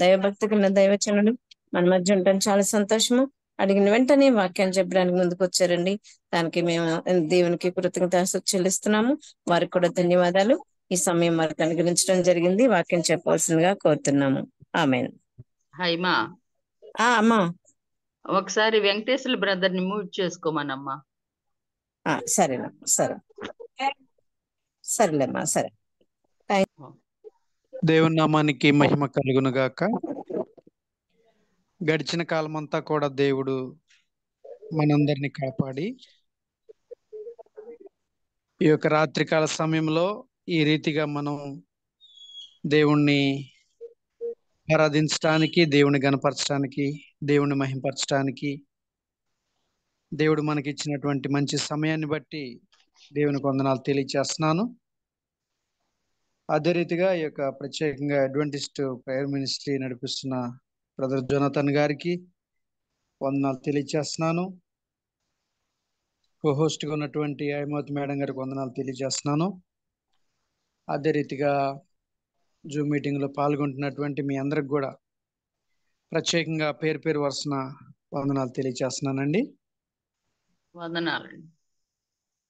దైవభక్తి కలిగిన దైవచనుడు మన మధ్య ఉండటం చాలా సంతోషము. అడిగిన వెంటనే వాక్యాన్ని చెప్పడానికి ముందుకు వచ్చారండి. దానికి మేము దేవునికి కృతజ్ఞతాస్తుతులు చెల్లిస్తున్నాము. వారికి కూడా ధన్యవాదాలు. ఈ సమయం వారికి అనుగ్రహించడం జరిగింది. వాక్యం చెప్పవలసిందిగా కోరుతున్నాము. ఆమేన్. హైమా, అమ్మా ఒకసారి వెంకటేశ్వర బ్రదర్ ని మూవ్ చేసుకోమనమ్మా. సరేనమ్మా, సరేలేమ్మా, సరే. దేవుని నామానికి మహిమ కలుగును గాక. గడిచిన కాలమంతా కూడా దేవుడు మనందరినీ కాపాడి ఈ యొక్క రాత్రికాల సమయంలో ఈ రీతిగా మనం దేవుణ్ణి ఆరాధించడానికి, దేవుని గణపరచడానికి, దేవుని మహింపరచడానికి దేవుడు మనకి ఇచ్చినటువంటి మంచి సమయాన్ని బట్టి దేవునికి వందనాలు తెలియజేస్తున్నాను. అదే రీతిగా ఈ యొక్క ప్రత్యేకంగా అడ్వెంటిస్ట్ ప్రేయర్ మినిస్ట్రీ నడిపిస్తున్న బ్రదర్ జోనతన్ గారికి వందనాలు తెలియజేస్తున్నాను. హోస్ట్గా ఉన్నటువంటి హైమవతి మేడం గారికి వందనాలు తెలియజేస్తున్నాను. అదే రీతిగా జూమ్ మీటింగ్లో పాల్గొంటున్నటువంటి మీ అందరికి కూడా ప్రత్యేకంగా పేరు పేరు వరుసన వందనాలు తెలియజేస్తున్నానండి. వందనాలు.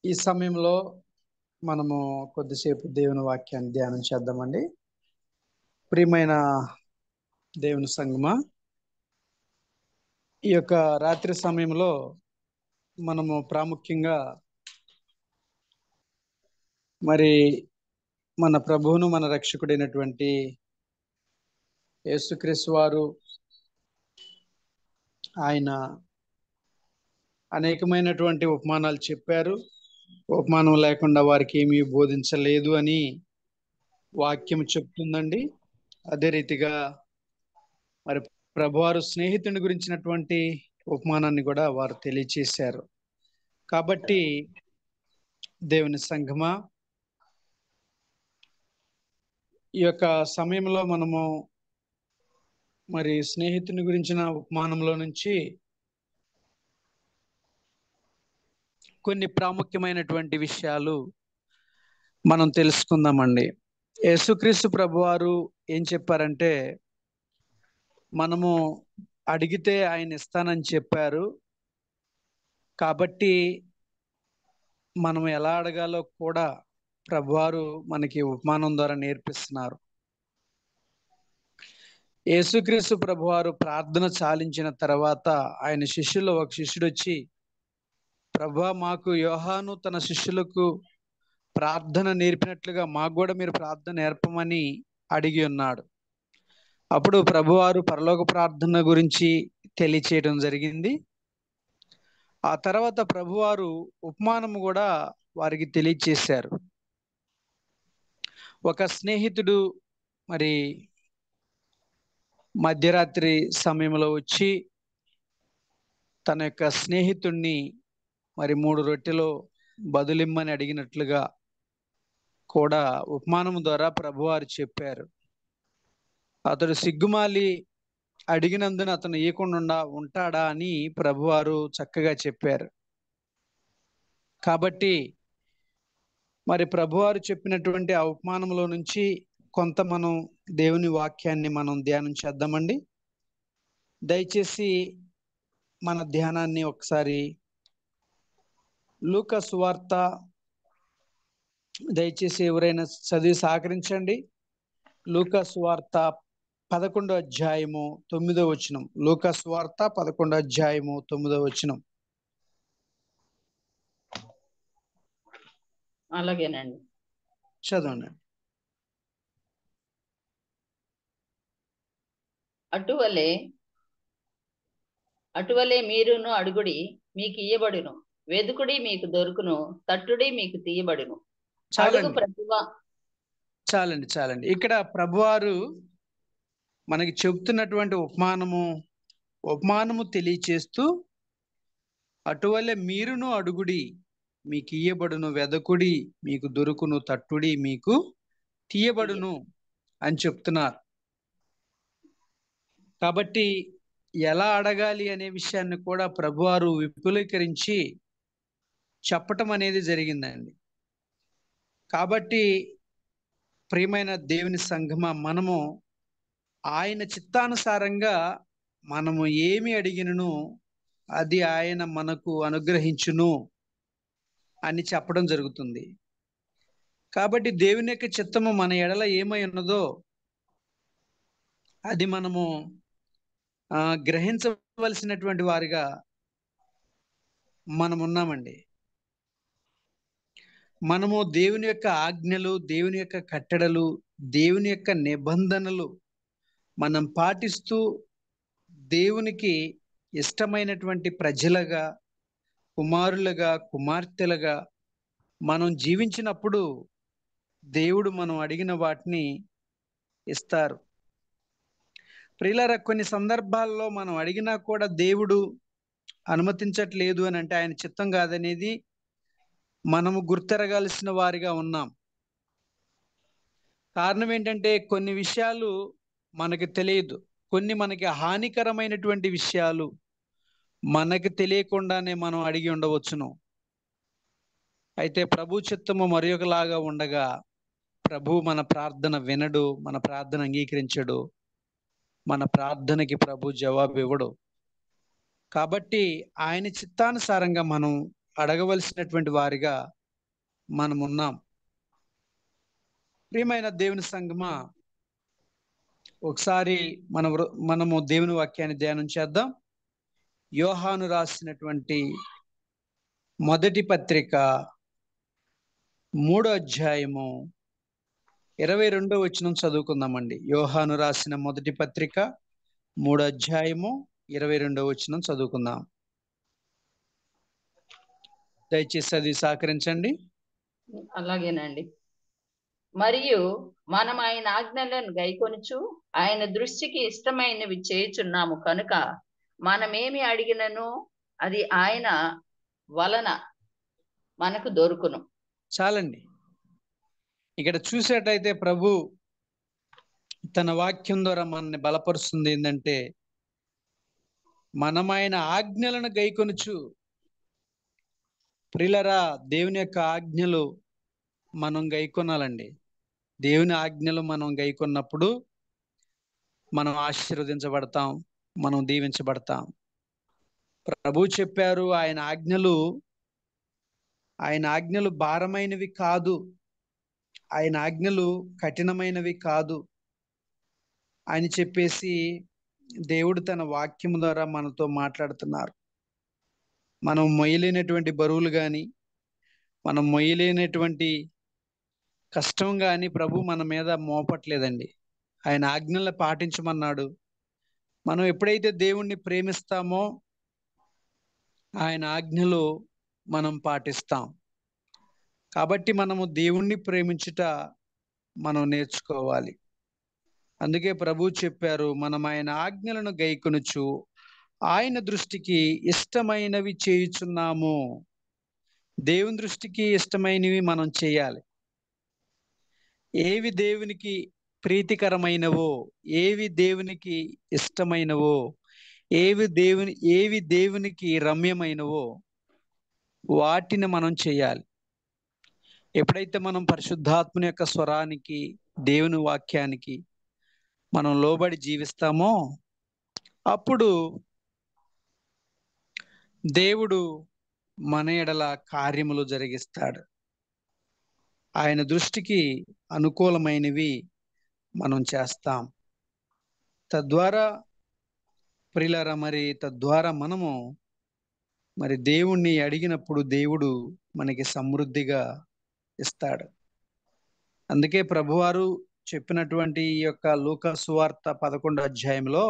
ఈ సమయంలో మనము కొద్దిసేపు దేవుని వాక్యాన్ని ధ్యానం చేద్దామండి. ప్రియమైన దేవుని సంగమా, ఈ యొక్క రాత్రి సమయంలో మనము ప్రాముఖ్యంగా మరి మన ప్రభువును మన రక్షకుడైనటువంటి యేసుక్రీస్తు వారు ఆయన అనేకమైనటువంటి ఉపమానాలు చెప్పారు. ఉపమానం లేకుండా వారికి ఏమీ బోధించలేదు అని వాక్యం చెప్తుందండి. అదే రీతిగా మరి ప్రభువారు స్నేహితుని గురించినటువంటి ఉపమానాన్ని కూడా వారు తెలియచేశారు. కాబట్టి దేవుని సంఘమా, ఈ యొక్క సమయంలో మనము మరి స్నేహితుని గురించిన ఉపమానంలో నుంచి కొన్ని ప్రాముఖ్యమైనటువంటి విషయాలు మనం తెలుసుకుందామండి. యేసుక్రీస్తు ప్రభువారు ఏం చెప్పారంటే, మనము అడిగితే ఆయన ఇస్తానని చెప్పారు. కాబట్టి మనం ఎలా అడగాలో కూడా ప్రభువారు మనకి ఉపమానం ద్వారా నేర్పిస్తున్నారు. యేసుక్రీస్తు ప్రభువారు ప్రార్థన చాలించిన తర్వాత ఆయన శిష్యులు ఒక శిష్యుడు వచ్చి, ప్రభువా, మాకు యోహాను తన శిష్యులకు ప్రార్థన నేర్పినట్లుగా మాకు కూడా మీరు ప్రార్థన నేర్పమని అడిగి ఉన్నాడు. అప్పుడు ప్రభువారు పరలోక ప్రార్థన గురించి తెలియచేయడం జరిగింది. ఆ తర్వాత ప్రభువారు ఉపమానం కూడా వారికి తెలియచేశారు. ఒక స్నేహితుడు మరి మధ్యరాత్రి సమయంలో వచ్చి తన యొక్క స్నేహితుణ్ణి మరి 3 రొట్టెలు బదులిమ్మని అడిగినట్లుగా కూడా ఉపమానం ద్వారా ప్రభువారు చెప్పారు. అతడు సిగ్గుమాలి అడిగినందున అతను ఇయ్యకుండా ఉంటాడా అని ప్రభువారు చక్కగా చెప్పారు. కాబట్టి మరి ప్రభువారు చెప్పినటువంటి ఆ ఉపమానంలో నుంచి కొంత మనం దేవుని వాక్యాన్ని మనం ధ్యానం చేద్దామండి. దయచేసి మన ధ్యానాన్ని ఒకసారి లూకా సువార్త, దయచేసి ఎవరైనా చదివి సహకరించండి. లూకా సువార్త 11వ అధ్యాయము 9వ వచనం. లూకా సువార్త 11వ అధ్యాయము 9వ వచనం. అలాగేనండి, చదవండి. అటువలే మీరును అడుగుడి, మీకు ఇయ్యబడును, వెదుకుడి మీకు దొరుకును, తట్టుడి మీకు తీయబడును. చాలండి. ఇక్కడ ప్రభువారు మనకి చెప్తున్నటువంటి ఉపమానము తెలియచేస్తూ, అటువలే మీరును అడుగుడి, మీకు ఇయ్యబడును, వెదకుడి మీకు దొరుకును, తట్టుడి మీకు తీయబడును అని చెప్తున్నారు. కాబట్టి ఎలా అడగాలి అనే విషయాన్ని కూడా ప్రభువారు విపులీకరించి చెప్పటం అనేది జరిగిందండి. కాబట్టి ప్రియమైన దేవుని సంఘమా, మనము ఆయన చిత్తానుసారంగా మనము ఏమి అడిగినను అది ఆయన మనకు అనుగ్రహించును అని చెప్పడం జరుగుతుంది. కాబట్టి దేవుని యొక్క చిత్తము మన ఎడల ఏమై ఉన్నదో అది మనము గ్రహించవలసినటువంటి వారిగా మనం ఉన్నామండి. మనము దేవుని యొక్క ఆజ్ఞలు, దేవుని యొక్క కట్టడలు, దేవుని యొక్క నిబంధనలు మనం పాటిస్తూ దేవునికి ఇష్టమైనటువంటి ప్రజలుగా, కుమారులుగా, కుమార్తెలుగా మనం జీవించినప్పుడు దేవుడు మనం అడిగిన వాటిని ఇస్తారు. ప్రియులారా, కొన్ని సందర్భాల్లో మనం అడిగినా కూడా దేవుడు అనుమతించట్లేదు అని అంటే ఆయన చిత్తం కాదనేది మనము గుర్తెరగాల్సిన వారిగా ఉన్నాం. కారణం ఏంటంటే కొన్ని విషయాలు మనకు తెలియదు, కొన్ని మనకి హానికరమైనటువంటి విషయాలు మనకు తెలియకుండానే మనం అడిగి ఉండవచ్చును. అయితే ప్రభు చిత్తము మరి ఒకలాగా ఉండగా ప్రభు మన ప్రార్థన వినడు, మన ప్రార్థన అంగీకరించడు, మన ప్రార్థనకి ప్రభు జవాబు ఇవ్వడు. కాబట్టి ఆయన చిత్తానుసారంగా మనం అడగవలసినటువంటి వారిగా మనం ఉన్నాం. ప్రియమైన దేవుని సంగమా, ఒకసారి మనము దేవుని వాక్యాన్ని ధ్యానం చేద్దాం. యోహాను రాసినటువంటి మొదటి పత్రిక 3వ అధ్యాయము 22వ వచనం చదువుకుందామండి. యోహాను రాసిన మొదటి పత్రిక 3వ అధ్యాయము 22వ వచనం చదువుకుందాం. దయచేసి అది సహకరించండి. అలాగేనండి. మరియు మనం ఆయన ఆజ్ఞలను గైకొనుచు ఆయన దృష్టికి ఇష్టమైనవి చేయుచున్నాము కనుక మనమేమి అడిగినను అది ఆయన వలన మనకు దొరుకును. చాలండి. ఇక్కడ చూసేటైతే ప్రభు తన వాక్యం ద్వారా మనల్ని బలపరుస్తుంది. ఏంటంటే మనం ఆయన ఆజ్ఞలను గైకొనుచు. ప్రియులరా, దేవుని యొక్క ఆజ్ఞలు మనం గైకొనాలండి. దేవుని ఆజ్ఞలు మనం గైకొన్నప్పుడు మనం ఆశీర్వదించబడతాం, మనం దీవించబడతాం. ప్రభు చెప్పారు, ఆయన ఆజ్ఞలు భారమైనవి కాదు, ఆయన ఆజ్ఞలు కఠినమైనవి కాదు అని చెప్పేసి దేవుడు తన వాక్యం ద్వారా మనతో మాట్లాడుతున్నారు. మనం మొయ్యలేనటువంటి బరువులు కానీ, మనం మొయ్యలేనటువంటి కష్టం కానీ ప్రభు మన మీద మోపట్లేదండి. ఆయన ఆజ్ఞలను పాటించమన్నాడు. మనం ఎప్పుడైతే దేవుణ్ణి ప్రేమిస్తామో ఆయన ఆజ్ఞలు మనం పాటిస్తాం. కాబట్టి మనము దేవుణ్ణి ప్రేమించుట మనం నేర్చుకోవాలి. అందుకే ప్రభు చెప్పారు, మనం ఆయన ఆజ్ఞలను గైకొనుచు ఆయన దృష్టికి ఇష్టమైనవి చేయుచున్నాము. దేవుని దృష్టికి ఇష్టమైనవి మనం చేయాలి. ఏవి దేవునికి ప్రీతికరమైనవో, ఏవి దేవునికి ఇష్టమైనవో, ఏవి దేవునికి రమ్యమైనవో వాటిని మనం చేయాలి. ఎప్పుడైతే మనం పరిశుద్ధాత్మని యొక్క స్వరానికి, దేవుని వాక్యానికి మనం లోబడి జీవిస్తామో అప్పుడు దేవుడు మన ఎడల కార్యములు జరిగిస్తాడు. ఆయన దృష్టికి అనుకూలమైనవి మనం చేస్తాం. తద్వారా ప్రియులారా, తద్వారా మనము దేవుణ్ణి అడిగినప్పుడు దేవుడు మనకి సమృద్ధిగా ఇస్తాడు. అందుకే ప్రభువారు చెప్పినటువంటి ఈ యొక్క లూకా సువార్త 11వ అధ్యాయంలో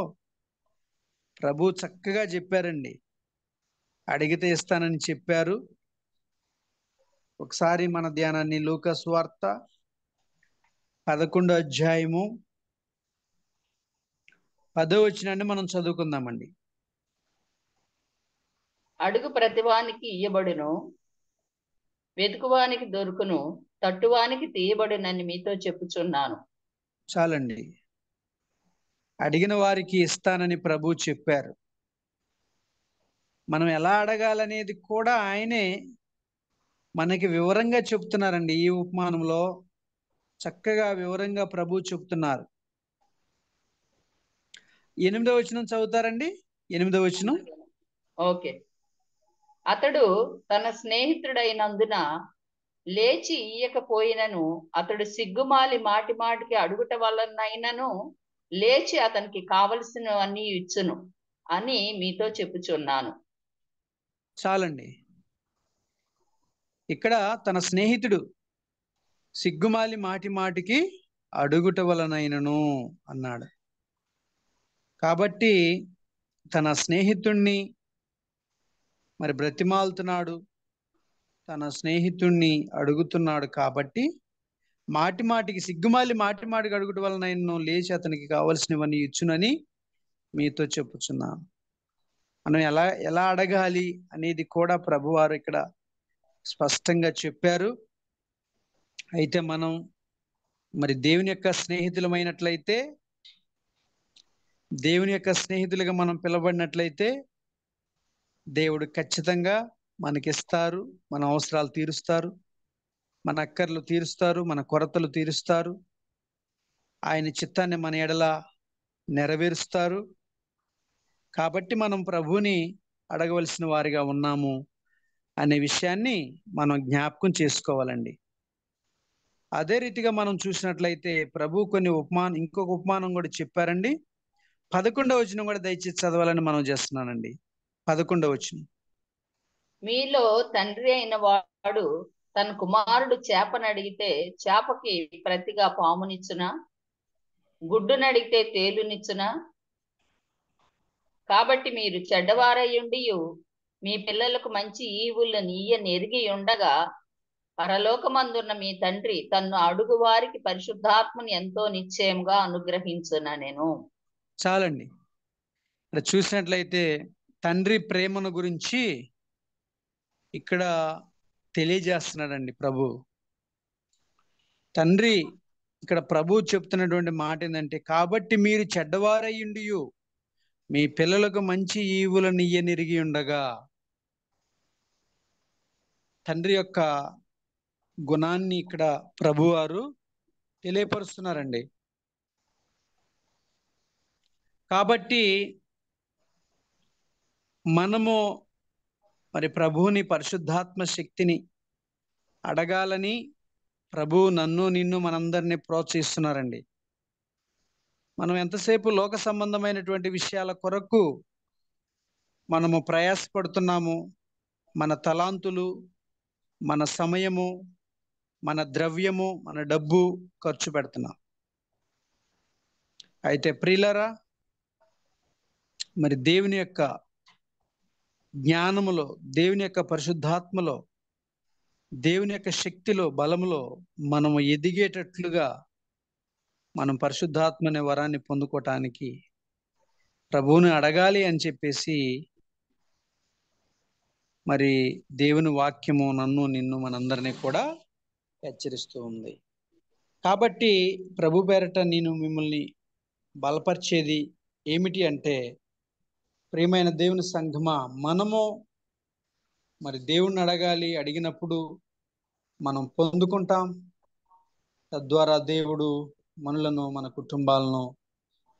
ప్రభు చక్కగా చెప్పారండి. అడిగితే ఇస్తానని చెప్పారు. ఒకసారి మన ధ్యానాన్ని లూకా సువార్త 11వ అధ్యాయము 10వ వచనాన్ని మనం చదువుకుందామండి. అడుగు ప్రతివానికి ఇయ్యబడును, వెతుకువానికి దొరుకును, తట్టువానికి తీయబడునని మీతో చెప్పుచున్నాను. చాలండి. అడిగిన వారికి ఇస్తానని ప్రభు చెప్పారు. మనం ఎలా అడగాలనేది కూడా ఆయనే మనకి వివరంగా చెప్తున్నారండి. ఈ ఉపమానంలో చక్కగా వివరంగా ప్రభు చెప్తున్నారు. 8వ వచనం చదువుతారండి? 8వ వచనం. ఓకే. అతడు తన స్నేహితుడైనందున లేచి ఇయ్యకపోయినను అతడు సిగ్గుమాలి మాటి మాటికి అడుగుట వలనైనను లేచి అతనికి కావలసినవన్నీ ఇచ్చును అని మీతో చెప్పుచున్నాను. చాలండి. ఇక్కడ తన స్నేహితుడు సిగ్గుమాలి మాటి మాటికి అడుగుట వలనైనను అన్నాడు. కాబట్టి తన స్నేహితుణ్ణి మరి బ్రతిమాలుతున్నాడు, తన స్నేహితుణ్ణి అడుగుతున్నాడు. కాబట్టి మాటి మాటికి సిగ్గుమాలి మాటి మాటికి అడుగుట వలన నేను లేచి అతనికి కావలసినవన్నీ ఇచ్చునని మీతో చెప్పుచున్నాను. మనం ఎలా అడగాలి అనేది కూడా ప్రభువారు ఇక్కడ స్పష్టంగా చెప్పారు. అయితే మనం మరి దేవుని యొక్క స్నేహితులమైనట్లయితే, దేవుని యొక్క స్నేహితులుగా మనం పిలవబడినట్లయితే దేవుడు ఖచ్చితంగా మనకిస్తారు, మన అవసరాలు తీరుస్తారు, మన అక్కర్లు తీరుస్తారు, మన కొరతలు తీరుస్తారు, ఆయన చిత్తాన్ని మన ఎడల నెరవేరుస్తారు. కాబట్టి మనం ప్రభువుని అడగవలసిన వారిగా ఉన్నాము అనే విషయాన్ని మనం జ్ఞాపకం చేసుకోవాలండి. అదే రీతిగా మనం చూసినట్లయితే ప్రభు ఇంకొక ఉపమానం కూడా చెప్పారండి. 11వ వచనం కూడా దయచేసి చదవాలని మనం చేస్తున్నానండి. 11వ వచనం. మీలో తండ్రి అయిన వాడు తన కుమారుడు చేపనడిగితే చేపకి ప్రతిగా పామునిచ్చునా? గుడ్డునడిగితే తేలునిచ్చునా? కాబట్టి మీరు చెడ్డవారయ్యుండి మీ పిల్లలకు మంచి ఈవులను ఇయ్యనెరిగి ఉండగా పరలోకమందున్న మీ తండ్రి తన్ను అడుగు వారికి పరిశుద్ధాత్మని ఎంతో నిశ్చయంగా అనుగ్రహించుననెను. చాలండి. ఇక్కడ చూసినట్లయితే తండ్రి ప్రేమను గురించి ఇక్కడ తెలియజేస్తున్నాడండి ప్రభు. తండ్రి ఇక్కడ ప్రభు చెప్తున్నటువంటి మాట ఏంటంటే, కాబట్టి మీరు చెడ్డవారయ్యుండి మీ పిల్లలకు మంచి ఈవులను ఇయ్యనెరిగి ఉండగా. తండ్రి యొక్క గుణాన్ని ఇక్కడ ప్రభువారు తెలియపరుస్తున్నారండి. కాబట్టి మనము మరి ప్రభువుని పరిశుద్ధాత్మ శక్తిని అడగాలని ప్రభువు నిన్ను మనందరినీ ప్రోత్సహిస్తున్నారండి. మనం ఎంతసేపు లోక సంబంధమైనటువంటి విషయాల కొరకు మనము ప్రయాసపడుతున్నాము. మన తలాంతులు, మన సమయము, మన ద్రవ్యము, మన డబ్బు ఖర్చు పెడుతున్నాం. అయితే ప్రియులారా, మరి దేవుని యొక్క జ్ఞానములో, దేవుని యొక్క పరిశుద్ధాత్మలో, దేవుని యొక్క శక్తిలో, బలములో మనము ఎదిగేటట్లుగా మనం పరిశుద్ధాత్మ అనే వరాన్ని పొందుకోవటానికి ప్రభువుని అడగాలి అని చెప్పేసి మరి దేవుని వాక్యము నిన్ను మనందరినీ కూడా హెచ్చరిస్తూ ఉంది. కాబట్టి ప్రభు పేరట నేను మిమ్మల్ని బలపరిచేది ఏమిటి అంటే, ప్రియమైన దేవుని సంఘమా, మనము మరి దేవుణ్ణి అడగాలి. అడిగినప్పుడు మనం పొందుకుంటాం. తద్వారా దేవుడు మనలను, మన కుటుంబాలను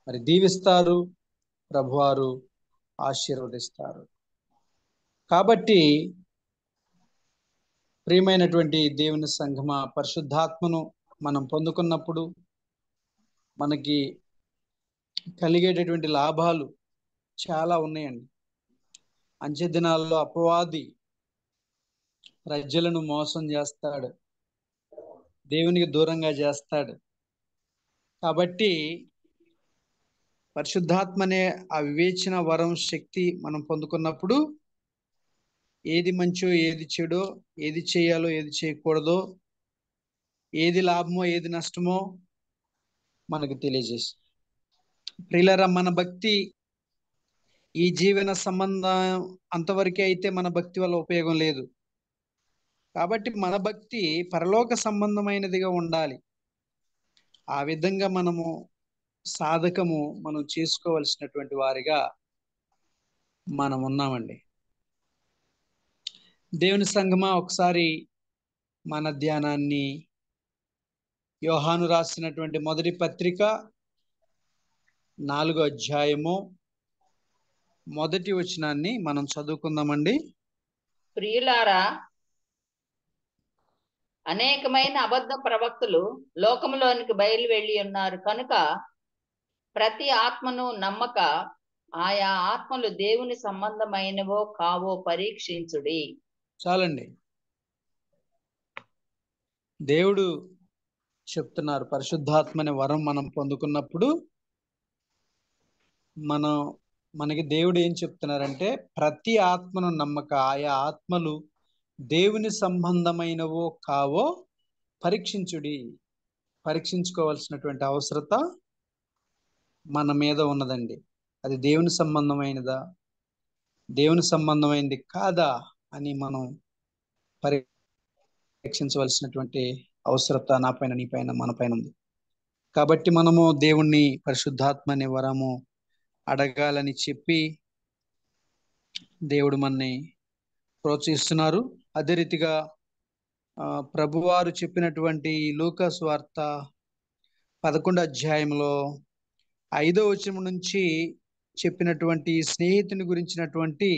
మరి దీవిస్తారు, ప్రభువారు ఆశీర్వదిస్తారు. కాబట్టి ప్రియమైనటువంటి దేవుని సంఘమా, పరిశుద్ధాత్మను మనం పొందుకున్నప్పుడు మనకి కలిగేటటువంటి లాభాలు చాలా ఉన్నాయండి. అంచె దినాల్లో అపవాది ప్రజలను మోసం చేస్తాడు, దేవునికి దూరంగా చేస్తాడు. కాబట్టి పరిశుద్ధాత్మనే ఆ వివేచన వరం శక్తి మనం పొందుకున్నప్పుడు ఏది మంచో, ఏది చెడో, ఏది చేయాలో, ఏది చేయకూడదో, ఏది లాభమో, ఏది నష్టమో మనకు తెలియజేస్తుంది. ప్రియులారా, మన భక్తి ఈ జీవన సంబంధం అంతవరకే అయితే మన భక్తి వల్ల ఉపయోగం లేదు. కాబట్టి మన భక్తి పరలోక సంబంధమైనదిగా ఉండాలి. ఆ విధంగా మనం చేసుకోవలసినటువంటి వారిగా మనం ఉన్నామండి. దేవుని సంఘమా, ఒకసారి మన ధ్యానాన్ని యోహాను రాసినటువంటి మొదటి పత్రిక 4వ అధ్యాయము మొదటి వచనాన్ని మనం చదువుకుందామండి. ప్రియులారా, అనేకమైన అబద్ధ ప్రవక్తలు లోకములోనికి బయలు వెళ్ళి ఉన్నారు కనుక ప్రతి ఆత్మను నమ్మక ఆయా ఆత్మలు దేవుని సంబంధమైనవో కావో పరీక్షించుడి. చాలండి. దేవుడు చెప్తున్నారు, పరిశుద్ధాత్మని వరం మనం పొందుకున్నప్పుడు మనకి దేవుడు ఏం చెప్తున్నారంటే, ప్రతి ఆత్మను నమ్మక ఆయా ఆత్మలు దేవుని సంబంధమైనవో కావో పరీక్షించుడి. పరీక్షించుకోవాల్సినటువంటి అవసరత మన మీద ఉన్నదండి. అది దేవుని సంబంధమైనదా, దేవుని సంబంధమైనది కాదా అని మనం పరీక్షించవలసినటువంటి అవసరత నా పైన, నీ పైన, మన పైన ఉంది. కాబట్టి మనము దేవుణ్ణి పరిశుద్ధాత్మ అనే వరము అడగాలని చెప్పి దేవుడు మనని ప్రోత్సహిస్తున్నారు. అదే రీతిగా ప్రభువారు చెప్పినటువంటి లూకా సువార్త 11వ అధ్యాయంలో 5వ వచనం నుంచి చెప్పినటువంటి స్నేహితుని గురించినటువంటి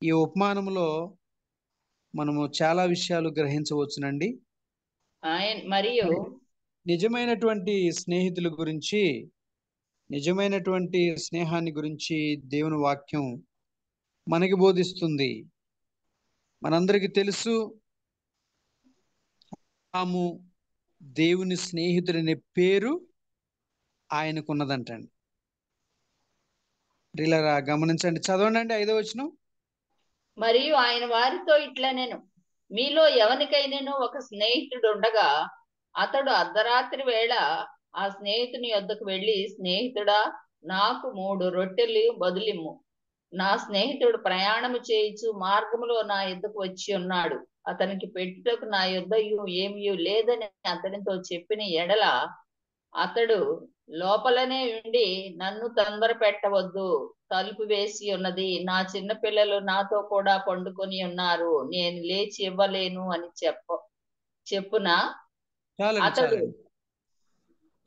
ఈ ఉపమానంలో మనము చాలా విషయాలు గ్రహించవచ్చునండి. మరియు నిజమైనటువంటి స్నేహితుల గురించి, నిజమైనటువంటి స్నేహాన్ని గురించి దేవుని వాక్యం మనకి బోధిస్తుంది. మనందరికీ తెలుసు, తాము దేవుని స్నేహితుడనే పేరు ఆయనకున్నదంటండి. ప్రియులారా గమనించండి, చదవండి 5వ వచనం. మరియు ఆయన వారితో ఇట్లనెను, మీలో ఎవరికైనాను ఒక స్నేహితుడు ఉండగా అతడు అర్ధరాత్రి వేళ ఆ స్నేహితుని యొద్దకు వెళ్ళి, స్నేహితుడా, నాకు 3 రొట్టెలు బదులిమ్ము. నా స్నేహితుడు ప్రయాణము చేయుచు మార్గములో నా యొద్దకు వచ్చి ఉన్నాడు. అతనికి పెట్టుటకు నా యొద్ద ఏమీ లేదని అతనితో చెప్పిన ఎడల, అతడు లోపలనే ఉండి, నన్ను తొందర పెట్టవద్దు, తలుపు వేసి ఉన్నది, నా చిన్న పిల్లలు నాతో కూడా పండుకొని ఉన్నారు, నేను లేచి ఇవ్వలేను అని చెప్పునా అతడు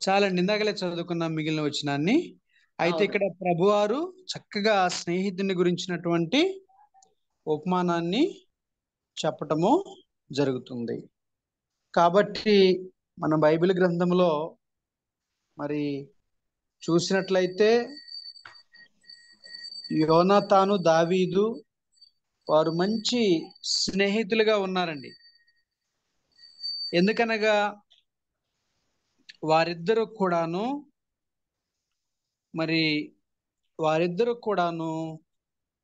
చాలండి. ఇందాకలే చదువుకున్న మిగిలిన వచనాన్ని. అయితే ఇక్కడ ప్రభువారు చక్కగా స్నేహితుని గురించినటువంటి ఉపమానాన్ని చెప్పటము జరుగుతుంది. కాబట్టి మన బైబిల్ గ్రంథంలో మరి చూసినట్లయితే యోనాతాను, దావీదు వారు మంచి స్నేహితులుగా ఉన్నారండి. ఎందుకనగా వారిద్దరూ కూడాను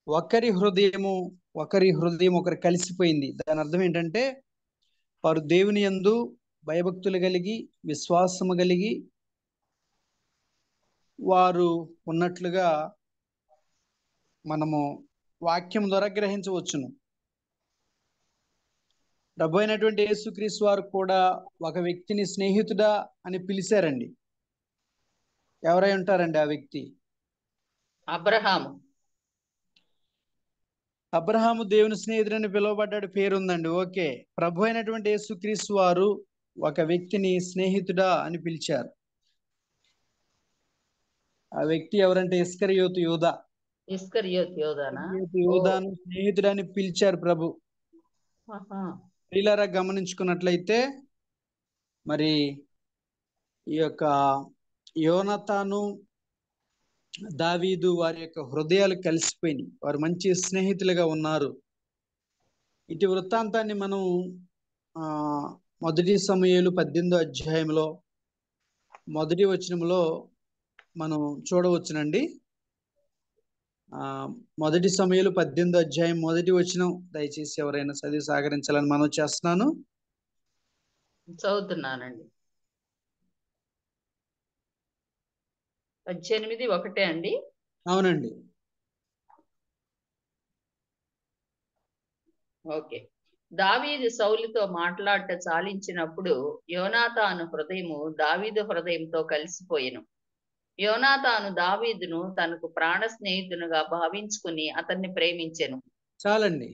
ఒకరి హృదయం ఒకరు కలిసిపోయింది. దాని అర్థం ఏంటంటే, వారు దేవుని యందు భయభక్తులు కలిగి, విశ్వాసము కలిగి వారు ఉన్నట్లుగా మనము వాక్యం ద్వారా గ్రహించవచ్చును. ప్రభు అయినటువంటి యేసుక్రీస్తు వారు కూడా ఒక వ్యక్తిని స్నేహితుడా అని పిలిచారండి. ఎవరై ఉంటారండి ఆ వ్యక్తి? అబ్రహాము దేవుని స్నేహితుడని పిలువబడ్డాడు, పేరుందండి. ఓకే. ప్రభు అయినటువంటి యేసుక్రీస్తు వారు ఒక వ్యక్తిని స్నేహితుడా అని పిలిచారు. ఆ వ్యక్తి ఎవరంటే ఇస్కరియోతు యూదాను స్నేహితుడని పిలిచారు ప్రభు. ప్రియులారా గమనించుకున్నట్లయితే మరి ఈ యొక్క యోనాతాను, దావీదు వారి యొక్క హృదయాలు కలిసిపోయినాయి. వారు మంచి స్నేహితులుగా ఉన్నారు. ఇటు వృత్తాంతాన్ని మనం 1 సమూయేలు 18వ అధ్యాయంలో 1వ వచనంలో మనం చూడవచ్చునండి. 1 సమూయేలు 18వ అధ్యాయం 1వ వచనం దయచేసి ఎవరైనా చదివి సహకరించాలని మనం చేస్తున్నాను. చదువుతున్నానండి. 18:1 అండి. అవునండి. ఓకే. దావీదు సౌలుతో మాట్లాడట చాలించినప్పుడు యోనాతాను హృదయము దావీదు హృదయంతో కలిసిపోయెను. యోనాతాను దావీదును తనకు ప్రాణ స్నేహితునిగా భావించుకుని అతన్ని ప్రేమించెను. చాలండి.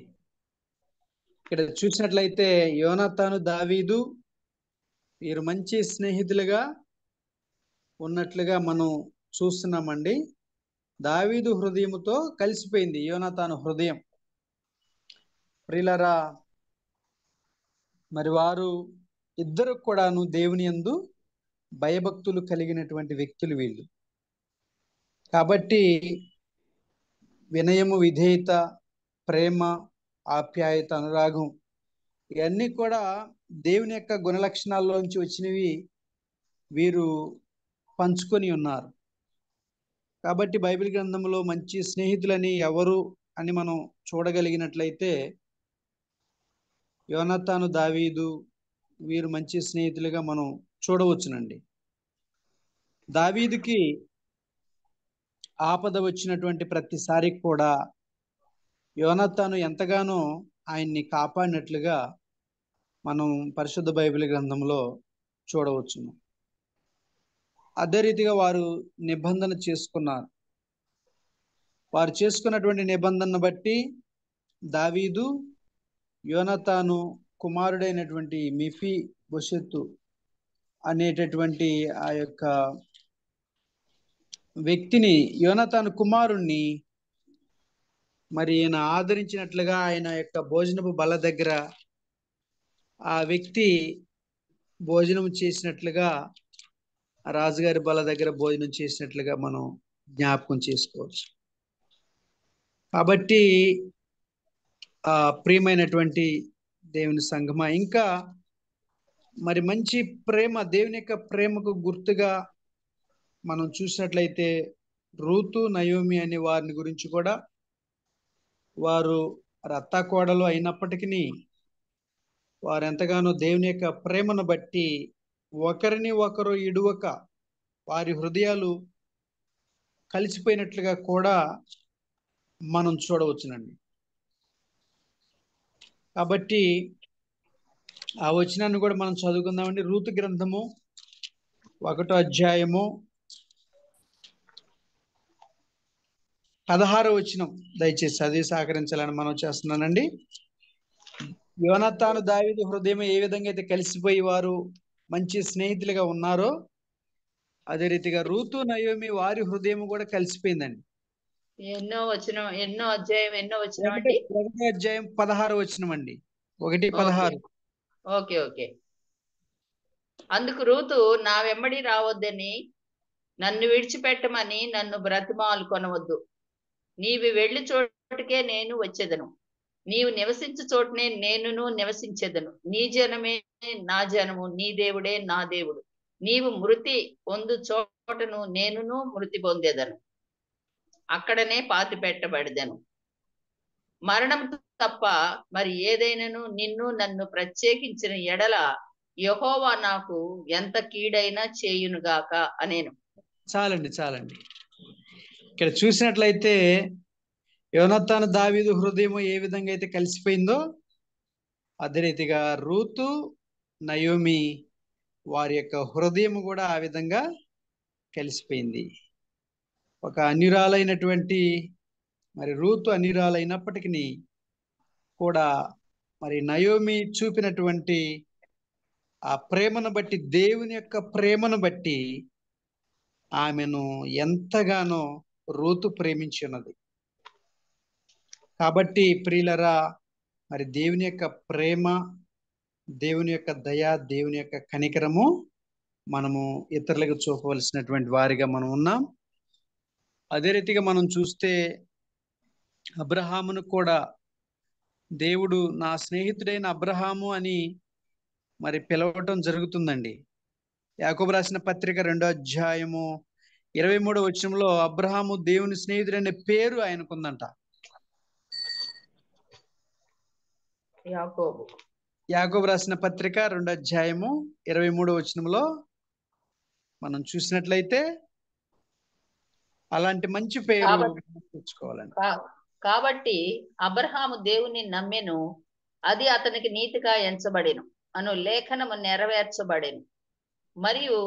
ఇక్కడ చూసినట్లయితే యోనాతాను, దావీదు వీరు మంచి స్నేహితులుగా ఉన్నట్లుగా మనం చూస్తున్నామండి. దావీదు హృదయముతో కలిసిపోయింది యోనాతాను హృదయం. ప్రియులారా, మరి వారు ఇద్దరు కూడాను దేవుని యందు భయభక్తులు కలిగినటువంటి వ్యక్తులు వీళ్ళు. కాబట్టి వినయము, విధేయత, ప్రేమ, ఆప్యాయత, అనురాగం ఇవన్నీ కూడా దేవుని యొక్క గుణలక్షణాల్లోంచి వచ్చినవి వీరు పంచుకొని ఉన్నారు. కాబట్టి బైబిల్ గ్రంథంలో మంచి స్నేహితులని ఎవరు అని మనం చూడగలిగినట్లయితే యోనాతాను, దావీదు వీరు మంచి స్నేహితులుగా మనం చూడవచ్చునండి. దావీదుకి ఆపద వచ్చినటువంటి ప్రతిసారి కూడా యోనాతాను ఎంతగానో ఆయన్ని కాపాడినట్లుగా మనం పరిశుద్ధ బైబిల్ గ్రంథంలో చూడవచ్చును. అదే రీతిగా వారు నిబంధన చేసుకున్నారు. వారు చేసుకున్నటువంటి నిబంధనను బట్టి దావీదు యోనాతాను కుమారుడైనటువంటి మెఫీబోషెతు అనేటటువంటి ఆ యొక్క వ్యక్తిని, యోనాతాను కుమారుణ్ణి మరి ఈయన ఆదరించినట్లుగా ఆయన యొక్క భోజనపు బల్ల దగ్గర ఆ వ్యక్తి భోజనం చేసినట్లుగా, రాజుగారి బల్ల దగ్గర భోజనం చేసినట్లుగా మనం జ్ఞాపకం చేసుకోవచ్చు. కాబట్టి ప్రియమైనటువంటి దేవుని సంఘమా, ఇంకా మరి మంచి ప్రేమ, దేవుని యొక్క ప్రేమకు గుర్తుగా మనం చూసినట్లయితే రూతు, నయోమి అనే వారిని గురించి కూడా, వారు రత్తాకోడలు అయినప్పటికీ వారు ఎంతగానో దేవుని యొక్క ప్రేమను బట్టి ఒకరిని ఒకరు ఇడువక వారి హృదయాలు కలిసిపోయినట్లుగా కూడా మనం చూడవచ్చునండి. కాబట్టి ఆ వచనాన్ని కూడా మనం చదువుకుందామండి. రూతు గ్రంథము 1వ అధ్యాయము 16వ వచనం దయచేసి చదివి సహకరించాలని మనం చేస్తున్నానండి. యోనాతాను, దావీదు హృదయం ఏ విధంగా అయితే కలిసిపోయి వారు మంచి స్నేహితులుగా ఉన్నారో అదే రీతిగా రూతు, నయోమి వారి హృదయం కూడా కలిసిపోయిందండి. ఎన్నో అధ్యాయం అండి? 1వ అధ్యాయం 16వ వచనం అండి. 1:16. Okay okay. అందుకు రూతు, నా వెంబడి రావద్దని, నన్ను విడిచిపెట్టమని నన్ను బ్రతిమాలు కొనవద్దు. నీవు వెళ్ళి చోటుకే నేను వచ్చేదను, నీవు నివసించు చోటనే నేనును నివసించేదను. నీ జనమే నా జనము, నీ దేవుడే నా దేవుడు. నీవు మృతి పొందు చోటను నేనును మృతి పొందేదను, అక్కడనే పాతి పెట్టబడదను. మరణం తప్ప మరి ఏదైనాను నిన్ను నన్ను ప్రత్యేకించిన ఎడల యెహోవా నాకు ఎంత కీడైనా చేయునుగాక అనేను. చాలండి. ఇక్కడ చూసినట్లయితే యోనాతాను, దావీదు హృదయం ఏ విధంగా అయితే కలిసిపోయిందో అదే రీతిగా రూతు, నయోమి వారి యొక్క హృదయం కూడా ఆ విధంగా కలిసిపోయింది. ఒక అన్యురాలైనటువంటి మరి రూతు అన్యురాలైనప్పటికీ కూడా మరి నయోమి చూపినటువంటి ఆ ప్రేమను బట్టి, దేవుని యొక్క ప్రేమను బట్టి ఆమెను ఎంతగానో రూతు ప్రేమించి ఉన్నది. కాబట్టి ప్రియులరా, మరి దేవుని యొక్క ప్రేమ, దేవుని యొక్క దయ, దేవుని యొక్క కనికరము మనము ఇతరులకు చూపవలసినటువంటి వారిగా మనం ఉన్నాం. అదే రీతిగా మనం చూస్తే అబ్రహామును కూడా దేవుడు నా స్నేహితుడైన అబ్రహాము అని మరి పిలవటం జరుగుతుందండి. యాకోబు రాసిన పత్రిక 2వ అధ్యాయము 23వ వచనంలో అబ్రహాము దేవుని స్నేహితుడనే పేరు ఆయనకుందంట. యాకోబు రాసిన పత్రిక 2వ అధ్యాయము 23వ వచనంలో మనం చూసినట్లయితే అలాంటి మంచి పేరు తెచ్చుకోవాలండి. కాబట్టి అబ్రహాము దేవుని నమ్మెను, అది అతనికి నీతిగా ఎంచబడెను అను లేఖనము నెరవేర్చబడెను, మరియు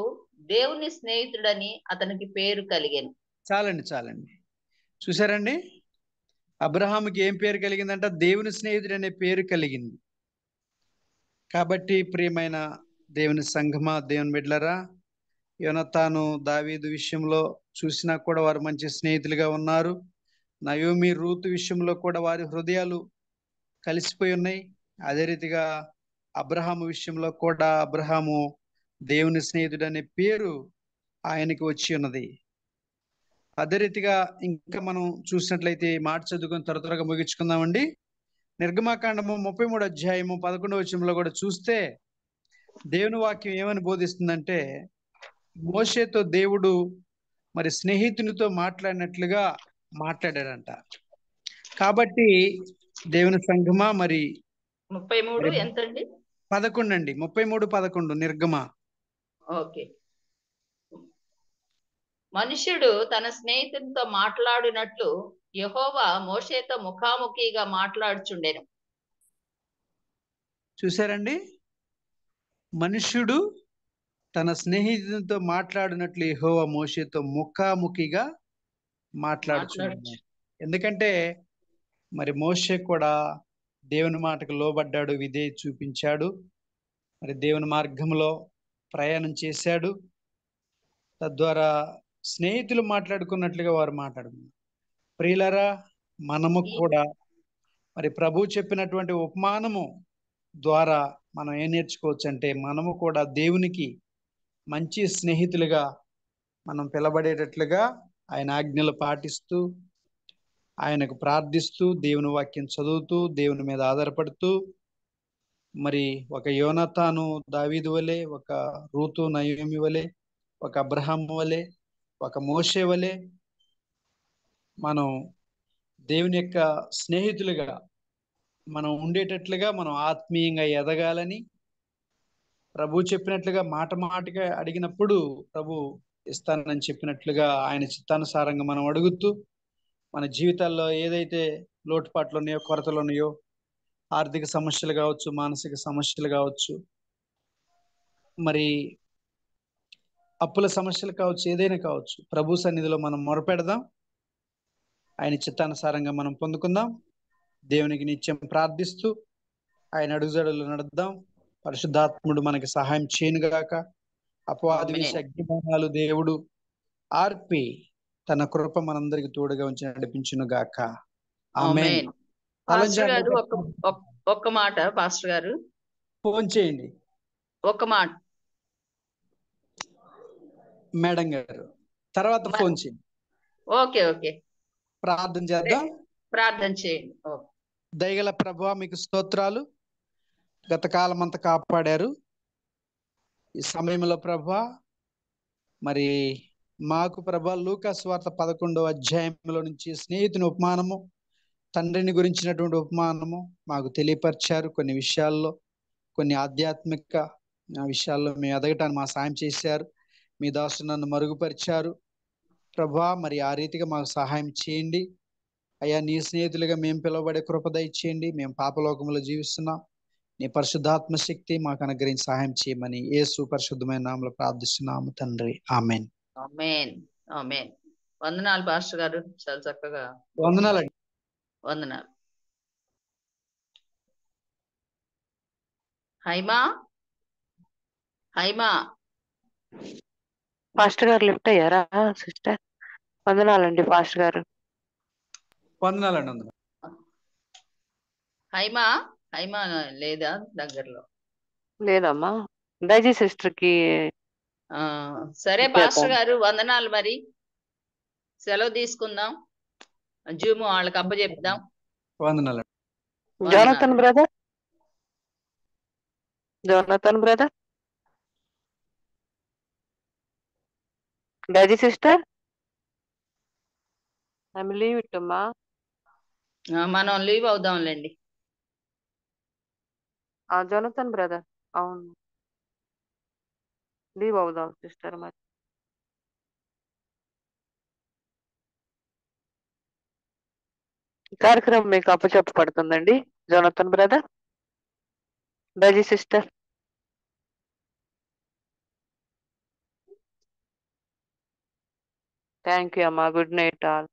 దేవుని స్నేహితుడని అతనికి పేరు కలిగెను. చాలండి. చూసారండి, అబ్రహాముకి ఏం పేరు కలిగిందంట? దేవుని స్నేహితుడు అనే పేరు కలిగింది. కాబట్టి ప్రియమైన దేవుని సంఘమా, దేవుని బిడ్డలారా, యోనతాను దావీదు విషయంలో చూసినా కూడా వారు మంచి స్నేహితులుగా ఉన్నారు. నయోమి రూతు విషయంలో కూడా వారి హృదయాలు కలిసిపోయి ఉన్నాయి. అదే రీతిగా అబ్రహాము విషయంలో కూడా అబ్రహాము దేవుని స్నేహితుడు అనే పేరు ఆయనకి వచ్చి ఉన్నది. అదే రీతిగా ఇంకా మనం చూసినట్లయితే మాట చదువుకొని త్వరగా ముగించుకుందామండి. నిర్గమాకాండము 33 అధ్యాయము 11వ వచనంలో కూడా చూస్తే దేవుని వాక్యం ఏమని బోధిస్తుందంటే, మోషేతో దేవుడు మరి స్నేహితునితో మాట్లాడినట్లుగా మాట్లాడాడంట. కాబట్టి దేవుని సంఘమా మరి 33 ఎంతండి? 11 అండి, 33:11 నిర్గమ. ఓకే. మనుష్యుడు తన స్నేహితునితో మాట్లాడినట్లు యెహోవా మోషేతో ముఖాముఖిగా మాట్లాడుచుండెను. చూసారండి, మనుష్యుడు తన స్నేహితునితో మాట్లాడినట్లు యెహోవా మోషేతో ముఖాముఖిగా మాట్లాడుచున్నాడు. ఎందుకంటే మరి మోషే కూడా దేవుని మాటకు లోబడ్డాడు, విధేయత చూపించాడు, మరి దేవుని మార్గంలో ప్రయాణం చేశాడు. తద్వారా స్నేహితులు మాట్లాడుకున్నట్లుగా వారు మాట్లాడుకున్నారు. ప్రియులరా, మనము కూడా మరి ప్రభు చెప్పినటువంటి ఉపమానము ద్వారా మనం ఏం నేర్చుకోవచ్చు అంటే, మనము కూడా దేవునికి మంచి స్నేహితులుగా మనం పిలబడేటట్లుగా ఆయన ఆజ్ఞలు పాటిస్తూ, ఆయనకు ప్రార్థిస్తూ, దేవుని వాక్యం చదువుతూ, దేవుని మీద ఆధారపడుతూ, మరి ఒక యోనతాను దావీదు వలె, ఒక రూతు నయోమి వలె, ఒక అబ్రహాము వలె, ఒక మోషే వలె మనం దేవుని యొక్క స్నేహితులుగా మనం ఉండేటట్లుగా, మనం ఆత్మీయంగా ఎదగాలని ప్రభు చెప్పినట్లుగా మాట మాటగా అడిగినప్పుడు ప్రభు ఇస్తానని చెప్పినట్లుగా ఆయన చిత్తానుసారంగా మనం అడుగుతూ, మన జీవితాల్లో ఏదైతే లోటుపాట్లు ఉన్నాయో, కొరతలు ఉన్నాయో, ఆర్థిక సమస్యలు కావచ్చు, మానసిక సమస్యలు కావచ్చు, మరి అప్పుల సమస్యలు కావచ్చు, ఏదైనా కావచ్చు, ప్రభు సన్నిధిలో మనం మొరపెడదాం. ఆయన చిత్తానుసారంగా మనం పొందుకుందాం. దేవునికి నిత్యం ప్రార్థిస్తూ ఆయన అడుగుజాడలు నడుద్దాం. పరిశుద్ధాత్ముడు మనకి సహాయం చేయనుగాక. అపవాది వేసే అగ్నిబాణాలు దేవుడు ఆర్పి తన కృప మనందరికి తోడుగా ఉంచి నడిపించును గాక. ఆమేన్. పాస్టర్ గారు ఒక్క మాట, పాస్టర్ గారు ఫోన్ చేయండి. ఒక్క మాట మేడం గారు, తర్వాత ఫోన్ చేయండి. ఓకే ఓకే, ప్రార్థన చేద్దాం. ప్రార్థన చేయండి. దయగల ప్రభువా, మీకు స్తోత్రాలు. గత కాలం అంతా కాపాడారు. ఈ సమయంలో ప్రభువా, మరి మాకు ప్రభా లూకా సువార్త 11వ అధ్యాయంలో నుంచి స్నేహితుని ఉపమానము, తండ్రిని గురించినటువంటి ఉపమానము మాకు తెలియపరిచారు. కొన్ని విషయాల్లో, కొన్ని ఆధ్యాత్మిక విషయాల్లో మేము ఎదగటానికి మా సాయం చేశారు. మీ దాసుడు నన్ను మరుగుపరిచారు ప్రభా. మరి ఆ రీతిగా మాకు సహాయం చేయండి అయ్యా. నీ స్నేహితులుగా మేము పిలువబడే కృప దయచేయండి. మేము పాపలోకంలో జీవిస్తున్నాం. నీ పరిశుద్ధాత్మ శక్తి మాకు అనుగ్రహించి సహాయం చేయమని యేసు పరిశుద్ధమైన నామములో ప్రార్థిస్తున్నాము తండ్రి. ఆమేన్. ఆమేన్. ఆమేన్. వందనాలు పాస్టర్ గారు, చాలా చక్కగా. వందనాలండి. వందనాలు. హైమా, హైమా పాస్టర్ గారు లిఫ్ట్ అయ్యారా సిస్టర్? వందనాలండి పాస్టర్ గారు. వందనాలండి. వందనాలు. హైమా, హైమా లేదా దగ్గరలో? లేదమ్మా, దయచేసి సిస్టర్ కి. సరే పాస్టర్ గారు, వందనాలు. మరి సెలవు తీసుకుందాం, జూమ్ వాళ్ళకి అప్పచెప్దాం. వందనాలు. జోనతన్ బ్రదర్, జోనతన్ బ్రదర్, దయచేసి సిస్టర్ ఐఎమ్ లీవ్ ఇట్ అమ్మా. మనం లీవ్ అవుదాంలేండి. జోనతన్ బ్రదర్, అవును లీవ్ అవుదాం సిస్టర్. మరి కార్యక్రమం మీకు అప్పచెప్పబడుతుందండి జోనతన్ బ్రదర్, దయచేసి సిస్టర్. థ్యాంక్ యూ అమ్మా. Good night all.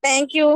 Thank you.